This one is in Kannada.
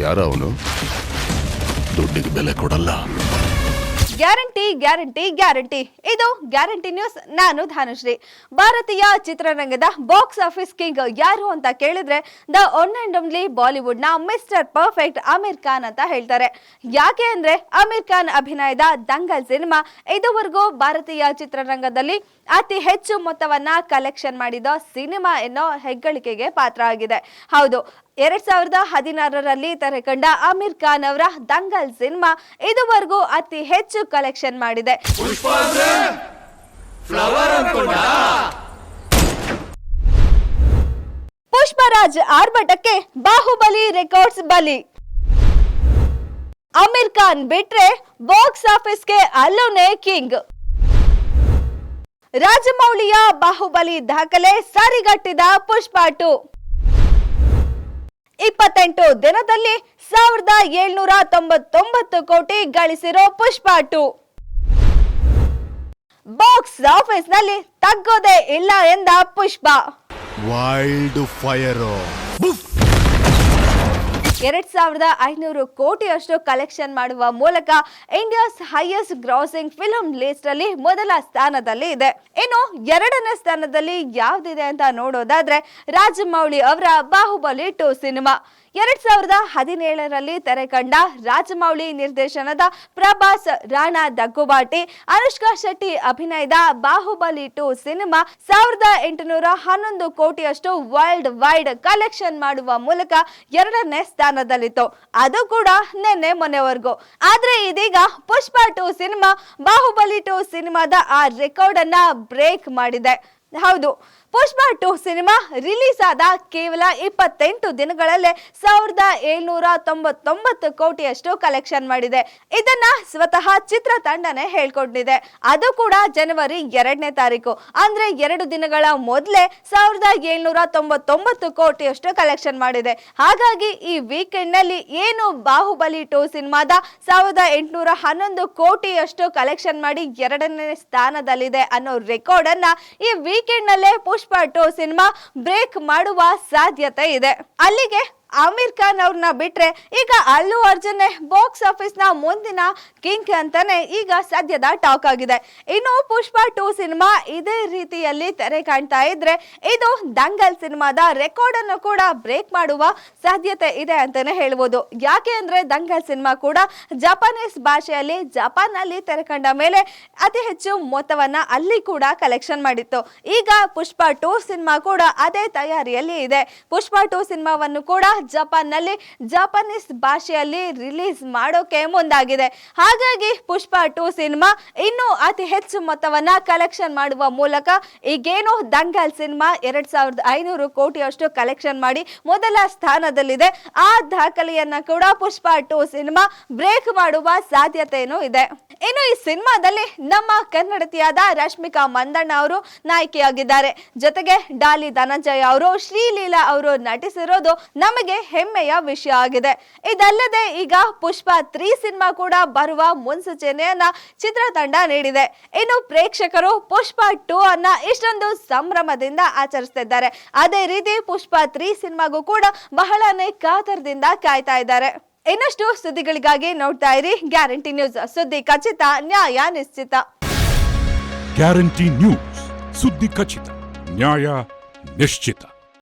ಯಾರ ಅವನು? ದುಡ್ಡಿಗೆ ಬೆಲೆ ಕೊಡಲ್ಲ. Guarantee guarantee guarantee. ಇದು ಗ್ಯಾರಂಟಿ ನ್ಯೂಸ್. ನಾನು ಧಾನುಶ್ರೀ. ಭಾರತೀಯ ಚಿತ್ರರಂಗದ ಬಾಕ್ಸ್ ಆಫೀಸ್ ಕಿಂಗ್ ಯಾರು ಅಂತ ಕೇಳಿದ್ರೆ the one and only Bollywood ನ ಮಿಸ್ಟರ್ ಪರ್ಫೆಕ್ಟ್ ಆಮಿರ್ ಖಾನ್ ಅಂತ ಹೇಳ್ತಾರೆ. ಯಾಕೆ ಅಂದ್ರೆ ಆಮಿರ್ ಖಾನ್ ಅಭಿನಯದ ದಂಗಲ್ ಸಿನಿಮಾ ಇದುವರೆಗೂ ಭಾರತೀಯ ಚಿತ್ರರಂಗದಲ್ಲಿ ಅತಿ ಹೆಚ್ಚು ಮೊತ್ತವನ್ನ ಕಲೆಕ್ಷನ್ ಮಾಡಿದ ಸಿನಿಮಾ ಎನ್ನೋ ಹೆಗ್ಗಳಿಕೆಗೆ ಪಾತ್ರ ಆಗಿದೆ. ಹೌದು, 2016ರಲ್ಲಿ ತೆರೆಕಂಡ ಆಮಿರ್ ಖಾನ್ ಅವರ ದಂಗಲ್ ಸಿನಿಮಾ ಇದುವರೆಗೂ ಅತಿ ಹೆಚ್ಚು ಕಲೆಕ್ಷನ್ ಮಾಡಿದೆ. ಪುಷ್ಪರಾಜ್ ಆರ್ಭಟಕ್ಕೆ ಬಾಹುಬಲಿ ರೆಕಾರ್ಡ್ಸ್ ಬಲಿ. ಆಮಿರ್ ಖಾನ್ ಬಿಟ್ರೆ ಬಾಕ್ಸ್ ಆಫೀಸ್ಗೆ ಅಲ್ಲೋನೆ ಕಿಂಗ್. ರಾಜಮೌಳಿಯ ಬಾಹುಬಲಿ ದಾಖಲೆ ಸರಿಗಟ್ಟಿದ ಪುಷ್ಪ 2. 28 ದಿನದಲ್ಲಿ 1799 ಕೋಟಿ ಗಳಿಸಿರೋ ಪುಷ್ಪ 2 ಬಾಕ್ಸ್ ಆಫೀಸ್ ನಲ್ಲಿ ತಗ್ಗೋದೇ ಇಲ್ಲ ಎಂದ ಪುಷ್ಪ. ವೈಲ್ಡ್ ಫೈರ್ 2500 ಕೋಟಿಯಷ್ಟು ಕಲೆಕ್ಷನ್ ಮಾಡುವ ಮೂಲಕ India's highest grossing film list ಅಲ್ಲಿ ಮೊದಲ ಸ್ಥಾನದಲ್ಲಿ ಇದೆ. ಇನ್ನು ಎರಡನೇ ಸ್ಥಾನದಲ್ಲಿ ಯಾವ್ದಿದೆ ಅಂತ ನೋಡೋದಾದ್ರೆ ರಾಜಮೌಳಿ ಅವರ ಬಾಹುಬಲಿ 2 ಸಿನಿಮಾ. 2017ರಲ್ಲಿ ತೆರೆಕಂಡ ರಾಜಮೌಳಿ ನಿರ್ದೇಶನದ ಪ್ರಭಾಸ್, ರಾಣಾ ದಗ್ಗುಬಾಟಿ, ಅನುಷ್ಕಾ ಶೆಟ್ಟಿ ಅಭಿನಯದ ಬಾಹುಬಲಿ 2 ಸಿನಿಮಾ 1811 ಕೋಟಿಯಷ್ಟು ವರ್ಲ್ಡ್ ವೈಡ್ ಕಲೆಕ್ಷನ್ ಮಾಡುವ ಮೂಲಕ ಎರಡನೇ ಸ್ಥಾನದಲ್ಲಿತ್ತು. ಅದು ಕೂಡ ನಿನ್ನೆ ಮೊನ್ನೆವರೆಗೂ. ಆದ್ರೆ ಇದೀಗ ಪುಷ್ಪ 2 ಸಿನಿಮಾ ಬಾಹುಬಲಿ 2 ಸಿನಿಮಾದ ಆ ರೆಕಾರ್ಡ್ ಅನ್ನ ಬ್ರೇಕ್ ಮಾಡಿದೆ. ಹೌದು, ಪುಷ್ಪ 2 ಸಿನಿಮಾ ರಿಲೀಸ್ ಆದ ಕೇವಲ 28 ದಿನಗಳಲ್ಲೇ 1799 ಕೋಟಿಯಷ್ಟು ಕಲೆಕ್ಷನ್ ಮಾಡಿದೆ. ಇದನ್ನ ಸ್ವತಃ ಚಿತ್ರತಂಡನೇ ಹೇಳ್ಕೊಂಡಿದೆ. ಅದು ಕೂಡ ಜನವರಿ 2ನೇ ತಾರೀಕು, ಅಂದ್ರೆ 2 ದಿನಗಳ ಮೊದಲೇ 1799 ಕೋಟಿಯಷ್ಟು ಕಲೆಕ್ಷನ್ ಮಾಡಿದೆ. ಹಾಗಾಗಿ ಈ ವೀಕೆಂಡ್ ನಲ್ಲಿ ಏನು ಬಾಹುಬಲಿ 2 ಸಿನಿಮಾದ 1811 ಕೋಟಿಯಷ್ಟು ಕಲೆಕ್ಷನ್ ಮಾಡಿ ಎರಡನೇ ಸ್ಥಾನದಲ್ಲಿದೆ ಅನ್ನೋ ರೆಕಾರ್ಡ್ ಅನ್ನ ಈ ವೀಕೆಂಡ್ ನಲ್ಲೇ ಪುಷ್ಪ 2 ಸಿನಿಮಾ ಬ್ರೇಕ್ ಮಾಡುವ ಸಾಧ್ಯತೆ ಇದೆ. ಅಲ್ಲಿಗೆ ಆಮಿರ್ ಖಾನ್ ಅವ್ರನ್ನ ಬಿಟ್ರೆ ಈಗ ಅಲ್ಲು ಅರ್ಜುನ್ ಬಾಕ್ಸ್ ಆಫೀಸ್ ನ ಮುಂದಿನ ಕಿಂಗ್ ಅಂತಾನೆ ಈಗ ಸದ್ಯದ ಟಾಕ್ ಆಗಿದೆ. ಇನ್ನು ಪುಷ್ಪ 2 ಸಿನಿಮಾ ಇದೇ ರೀತಿಯಲ್ಲಿ ತೆರೆ ಕಾಣ್ತಾ ಇದ್ರೆ ಇದು ದಂಗಲ್ ಸಿನಿಮಾದ ರೆಕಾರ್ಡ್ ಅನ್ನು ಕೂಡ ಬ್ರೇಕ್ ಮಾಡುವ ಸಾಧ್ಯತೆ ಇದೆ ಅಂತಾನೆ ಹೇಳ್ಬೋದು. ಯಾಕೆ ಅಂದ್ರೆ ದಂಗಲ್ ಸಿನಿಮಾ ಕೂಡ ಜಪಾನೀಸ್ ಭಾಷೆಯಲ್ಲಿ ಜಪಾನ್ ನಲ್ಲಿ ತೆರೆ ಕಂಡ ಮೇಲೆ ಅತಿ ಹೆಚ್ಚು ಮೊತ್ತವನ್ನ ಅಲ್ಲಿ ಕೂಡ ಕಲೆಕ್ಷನ್ ಮಾಡಿತ್ತು. ಈಗ ಪುಷ್ಪ 2 ಸಿನಿಮಾ ಕೂಡ ಅದೇ ತಯಾರಿಯಲ್ಲಿ ಇದೆ. ಪುಷ್ಪ 2 ಸಿನಿಮಾವನ್ನು ಕೂಡ ಜಪಾನ್ ನಲ್ಲಿ ಜಪಾನೀಸ್ ಭಾಷೆಯಲ್ಲಿ ರಿಲೀಸ್ ಮಾಡೋಕೆ ಮುಂದಾಗಿದೆ. ಹಾಗಾಗಿ ಪುಷ್ಪ 2 ಸಿನಿಮಾ ಇನ್ನೂ ಅತಿ ಹೆಚ್ಚು ಮೊತ್ತವನ್ನ ಕಲೆಕ್ಷನ್ ಮಾಡುವ ಮೂಲಕ ಈಗೇನು ದಂಗಲ್ ಸಿನಿಮಾ 2500 ಕೋಟಿಯಷ್ಟು ಕಲೆಕ್ಷನ್ ಮಾಡಿ ಮೊದಲ ಸ್ಥಾನದಲ್ಲಿದೆ, ಆ ದಾಖಲೆಯನ್ನ ಕೂಡ ಪುಷ್ಪ 2 ಸಿನಿಮಾ ಬ್ರೇಕ್ ಮಾಡುವ ಸಾಧ್ಯತೆಯೂ ಇದೆ. ಇನ್ನು ಈ ಸಿನಿಮಾದಲ್ಲಿ ನಮ್ಮ ಕನ್ನಡತಿಯಾದ ರಶ್ಮಿಕಾ ಮಂದಣ್ಣ ಅವರು ನಾಯಕಿಯಾಗಿದ್ದಾರೆ. ಜೊತೆಗೆ ಡಾಲಿ ಧನಂಜಯ ಅವರು, ಶ್ರೀಲೀಲಾ ಅವರು ನಟಿಸಿರೋದು ನಮಗೆ ಹೆಮ್ಮೆಯ ವಿಷಯ ಆಗಿದೆ. ಇದಲ್ಲದೆ ಈಗ ಪುಷ್ಪ 3 ಸಿನಿಮಾ ಕೂಡ ಬರುವ ಮುನ್ಸೂಚನೆಯನ್ನ ಚಿತ್ರತಂಡ ನೀಡಿದೆ. ಇನ್ನು ಪ್ರೇಕ್ಷಕರು ಪುಷ್ಪ 2 ಅನ್ನ ಇಷ್ಟೊಂದು ಸಂಭ್ರಮದಿಂದ ಆಚರಿಸ್ತಿದ್ದಾರೆ. ಅದೇ ರೀತಿ ಪುಷ್ಪ 3 ಸಿನಿಮಾಗೂ ಕೂಡ ಬಹಳನೇ ಕಾತರದಿಂದ ಕಾಯ್ತಾ ಇದ್ದಾರೆ. ಇನ್ನಷ್ಟು ಸುದ್ದಿಗಳಿಗಾಗಿ ನೋಡ್ತಾ ಇರಿ ಗ್ಯಾರಂಟಿ ನ್ಯೂಸ್. ಸುದ್ದಿ ಖಚಿತ, ನ್ಯಾಯ ನಿಶ್ಚಿತ. ಗ್ಯಾರಂಟಿ ನ್ಯೂಸ್, ಸುದ್ದಿ ಖಚಿತ, ನ್ಯಾಯ ನಿಶ್ಚಿತ.